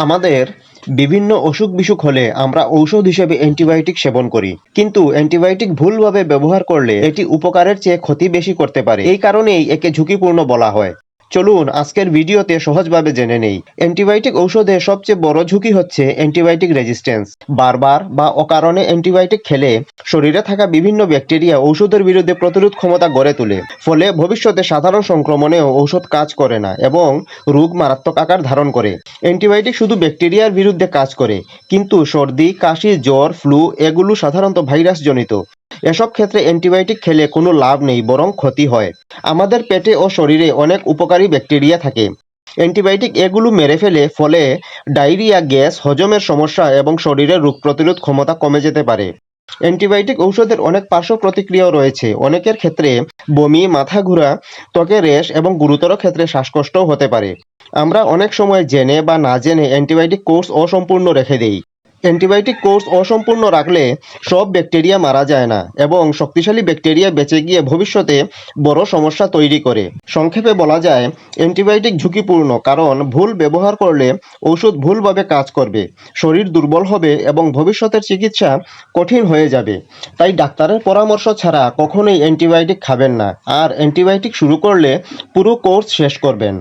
আমাদের বিভিন্ন অসুখ বিসুখ হলে আমরা ঔষধ হিসেবে অ্যান্টিবায়োটিক সেবন করি, কিন্তু অ্যান্টিবায়োটিক ভুলভাবে ব্যবহার করলে এটি উপকারের চেয়ে ক্ষতি বেশি করতে পারে। এই কারণেই একে ঝুঁকিপূর্ণ বলা হয়। চলুন আজকের ভিডিওতে সহজভাবে জেনে নেই। অ্যান্টিবায়োটিক ঔষধে সবচেয়ে বড় ঝুঁকি হচ্ছে অ্যান্টিবায়োটিক রেজিস্ট্যান্স। বারবার বা অকারণে অ্যান্টিবায়োটিক খেলে শরীরে থাকা বিভিন্ন ব্যাকটেরিয়া ঔষধের বিরুদ্ধে প্রতিরোধ ক্ষমতা গড়ে তোলে। ফলে ভবিষ্যতে সাধারণ সংক্রমণেও ঔষধ কাজ করে না এবং রোগ মারাত্মক আকার ধারণ করে। অ্যান্টিবায়োটিক শুধু ব্যাকটেরিয়ার বিরুদ্ধে কাজ করে, কিন্তু সর্দি, কাশি, জ্বর, ফ্লু এগুলো সাধারণত ভাইরাস জনিত। এসব ক্ষেত্রে অ্যান্টিবায়োটিক খেলে কোনো লাভ নেই, বরং ক্ষতি হয়। আমাদের পেটে ও শরীরে অনেক উপকারী ব্যাকটেরিয়া থাকে। অ্যান্টিবায়োটিক এগুলো মেরে ফেলে, ফলে ডায়রিয়া, গ্যাস, হজমের সমস্যা এবং শরীরের রোগ প্রতিরোধ ক্ষমতা কমে যেতে পারে। অ্যান্টিবায়োটিক ঔষধের অনেক পার্শ্ব প্রতিক্রিয়াও রয়েছে। অনেকের ক্ষেত্রে বমি, মাথা ঘোরা, ত্বকের র্যাশ এবং গুরুতর ক্ষেত্রে শ্বাসকষ্টও হতে পারে। আমরা অনেক সময় জেনে বা না জেনে অ্যান্টিবায়োটিক কোর্স অসম্পূর্ণ রেখে দেই। অ্যান্টিবায়োটিক কোর্স অসম্পূর্ণ রাখলে সব ব্যাকটেরিয়া মারা যায় না এবং শক্তিশালী ব্যাকটেরিয়া বেঁচে গিয়ে ভবিষ্যতে বড় সমস্যা তৈরি করে। সংক্ষেপে বলা যায়, অ্যান্টিবায়োটিক ঝুঁকিপূর্ণ কারণ ভুল ব্যবহার করলে ঔষধ ভুলভাবে কাজ করবে, শরীর দুর্বল হবে এবং ভবিষ্যতের চিকিৎসা কঠিন হয়ে যাবে। তাই ডাক্তারের পরামর্শ ছাড়া কখনোই অ্যান্টিবায়োটিক খাবেন না, আর অ্যান্টিবায়োটিক শুরু করলে পুরো কোর্স শেষ করবেন।